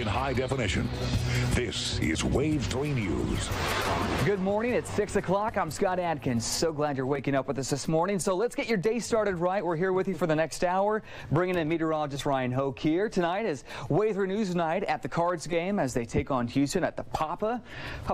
in high definition. This is Wave 3 News. Good morning. It's 6 o'clock. I'm Scott Adkins. So glad you're waking up with us this morning. So let's get your day started right. We're here with you for the next hour, bringing in meteorologist Ryan Hoke here. Tonight is Wave 3 News night at the Cards game as they take on Houston at the Papa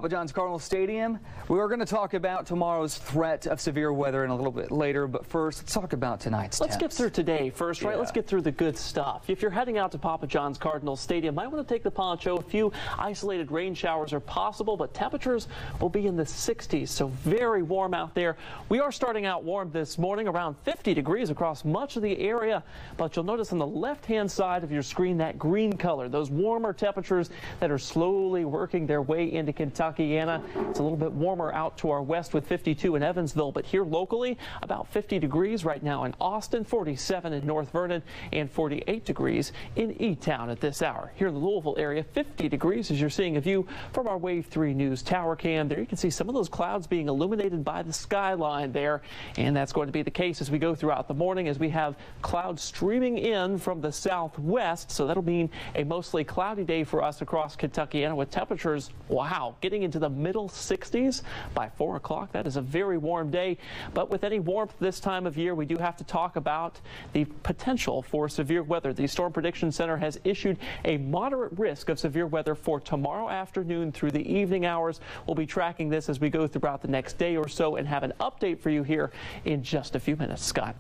John's Cardinal Stadium. We are going to talk about tomorrow's threat of severe weather in a little bit later, but first, let's talk about tonight's Let's get through today first, right? Let's get through the good stuff. If you're heading out to Papa John's Cardinal Stadium, might want to take the poncho. A few isolated rain showers are possible, but temperatures will be in the 60s, so very warm out there. We are starting out warm this morning, around 50 degrees across much of the area, but you'll notice on the left-hand side of your screen that green color, those warmer temperatures that are slowly working their way into Kentuckiana. It's a little bit warmer out to our west with 52 in Evansville, but here locally, about 50 degrees right now in Austin, 47 in North Vernon, and 48 degrees in E-Town at this hour. Here in the Louisville area, 50 degrees as you're seeing a view from our Wave 3 News tower cam. There you can see some of those clouds being illuminated by the skyline there, and that's going to be the case as we go throughout the morning as we have clouds streaming in from the southwest, so that'll mean a mostly cloudy day for us across Kentuckiana with temperatures, wow, getting into the middle 60s by 4 o'clock. That is a very warm day, but with any warmth this time of year, we do have to talk about the potential for severe weather. The Storm Prediction Center has issued a moderate risk of severe weather for tomorrow afternoon through the evening hours. We'll be tracking this as we go throughout the next day or so and have an update for you here in just a few minutes. Scott.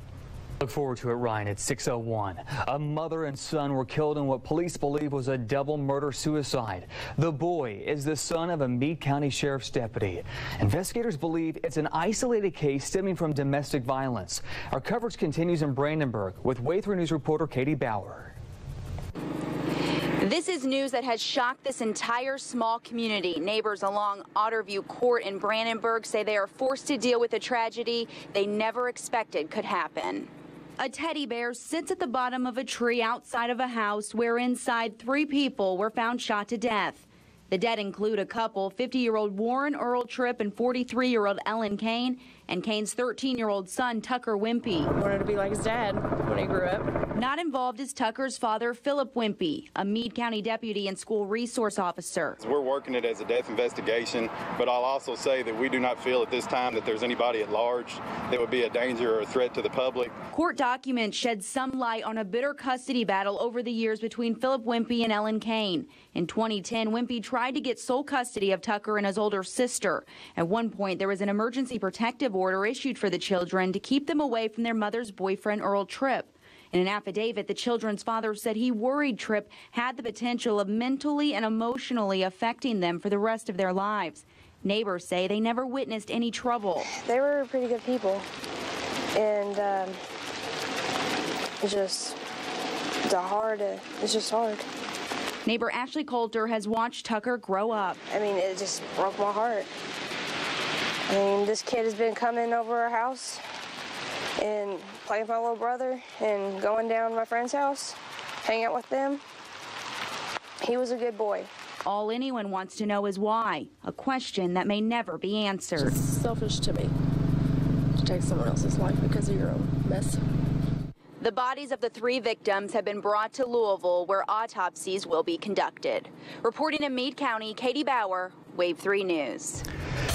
Look forward to it, Ryan. It's 6:01. A mother and son were killed in what police believe was a double murder-suicide. The boy is the son of a Meade County Sheriff's deputy. Investigators believe it's an isolated case stemming from domestic violence. Our coverage continues in Brandenburg with Wave 3 News reporter Katie Bauer. This is news that has shocked this entire small community. Neighbors along Otterview Court in Brandenburg say they are forced to deal with a tragedy they never expected could happen. A teddy bear sits at the bottom of a tree outside of a house where inside 3 people were found shot to death. The dead include a couple, 50-year-old Warren Earl Tripp and 43-year-old Ellen Kane, and Kane's 13-year-old son, Tucker Wimpy. Wanted to be like his dad when he grew up. Not involved is Tucker's father, Philip Wimpy, a Meade County deputy and school resource officer. We're working it as a death investigation, but I'll also say that we do not feel at this time that there's anybody at large that would be a danger or a threat to the public. Court documents shed some light on a bitter custody battle over the years between Philip Wimpy and Ellen Kane. In 2010, Wimpy tried to get sole custody of Tucker and his older sister. At one point, there was an emergency protective order issued for the children to keep them away from their mother's boyfriend, Earl Tripp. In an affidavit, the children's father said he worried Tripp had the potential of mentally and emotionally affecting them for the rest of their lives. Neighbors say they never witnessed any trouble. They were pretty good people, and it's just hard. Neighbor Ashley Coulter has watched Tucker grow up. I mean, it just broke my heart. I mean, this kid has been coming over our house and playing with my little brother and going down to my friend's house, hang out with them. He was a good boy. All anyone wants to know is why, a question that may never be answered. It's selfish to me to take someone else's life because of your own mess. The bodies of the 3 victims have been brought to Louisville, where autopsies will be conducted. Reporting in Meade County, Katie Bauer, Wave 3 News.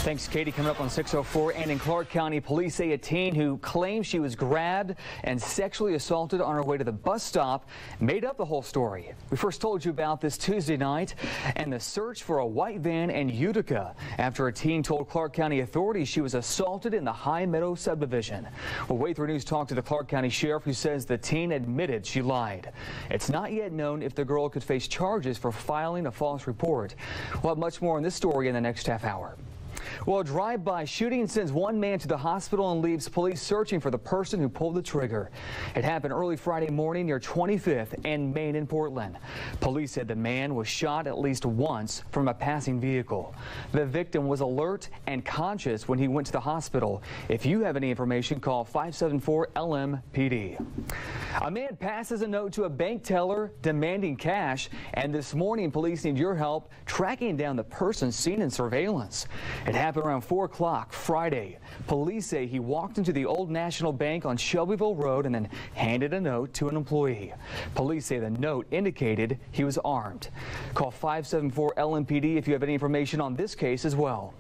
Thanks, Katie. Coming up on 6:04, and in Clark County, police say a teen who claims she was grabbed and sexually assaulted on her way to the bus stop made up the whole story. We first told you about this Tuesday night and the search for a white van in Utica after a teen told Clark County authorities she was assaulted in the High Meadow subdivision. Well, Wave 3 News talked to the Clark County sheriff, who says the teen admitted she lied. It's not yet known if the girl could face charges for filing a false report. We'll have much more on this story in the next half hour. Well, a drive-by shooting sends one man to the hospital and leaves police searching for the person who pulled the trigger. It happened early Friday morning near 25th and Main in Portland. Police said the man was shot at least once from a passing vehicle. The victim was alert and conscious when he went to the hospital. If you have any information, call 574-LMPD. A man passes a note to a bank teller demanding cash, and this morning police need your help tracking down the person seen in surveillance. It happened around 4 o'clock Friday. Police say he walked into the Old National Bank on Shelbyville Road and then handed a note to an employee. Police say the note indicated he was armed. Call 574-LMPD if you have any information on this case as well.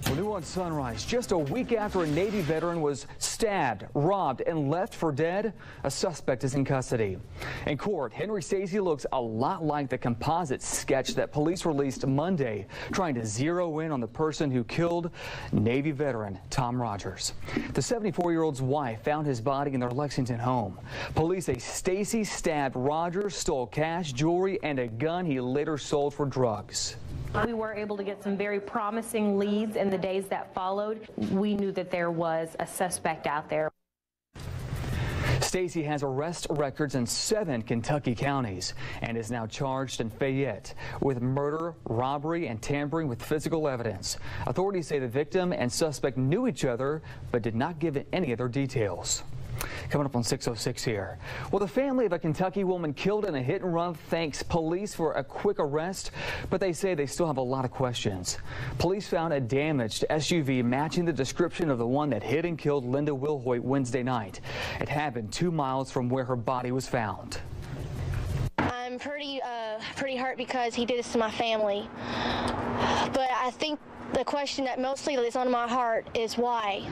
Well, new on Sunrise, just a week after a Navy veteran was stabbed, robbed, and left for dead, a suspect is in custody. In court, Henry Stacey looks a lot like the composite sketch that police released Monday, trying to zero in on the person who killed Navy veteran Tom Rogers. The 74-year-old's wife found his body in their Lexington home. Police say Stacey stabbed Rogers, stole cash, jewelry, and a gun he later sold for drugs. We were able to get some very promising leads in the days that followed. We knew that there was a suspect out there. Stacey has arrest records in 7 Kentucky counties and is now charged in Fayette with murder, robbery, and tampering with physical evidence. Authorities say the victim and suspect knew each other but did not give any other details. Coming up on 606 here. Well, the family of a Kentucky woman killed in a hit and run thanks police for a quick arrest, but they say they still have a lot of questions. Police found a damaged SUV matching the description of the one that hit and killed Linda Wilhoit Wednesday night. It happened 2 miles from where her body was found. I'm pretty hurt because he did this to my family, but I think the question that mostly is on my heart is why.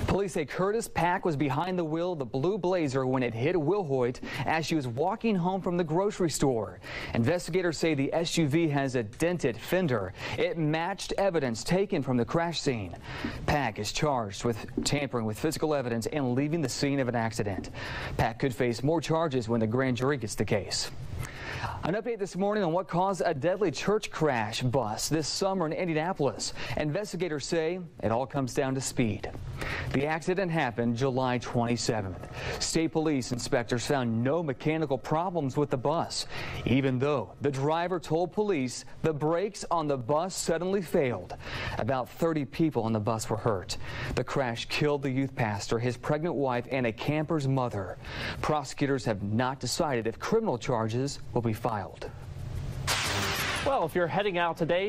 Police say Curtis Pack was behind the wheel of the blue Blazer when it hit Wilhoit as she was walking home from the grocery store. Investigators say the SUV has a dented fender. It matched evidence taken from the crash scene. Pack is charged with tampering with physical evidence and leaving the scene of an accident. Pack could face more charges when the grand jury gets the case. An update this morning on what caused a deadly church crash bus this summer in Indianapolis. Investigators say it all comes down to speed. The accident happened July 27th. State police inspectors found no mechanical problems with the bus, even though the driver told police the brakes on the bus suddenly failed. About 30 people on the bus were hurt. The crash killed the youth pastor, his pregnant wife, and a camper's mother. Prosecutors have not decided if criminal charges will be filed. Well, if you're heading out today,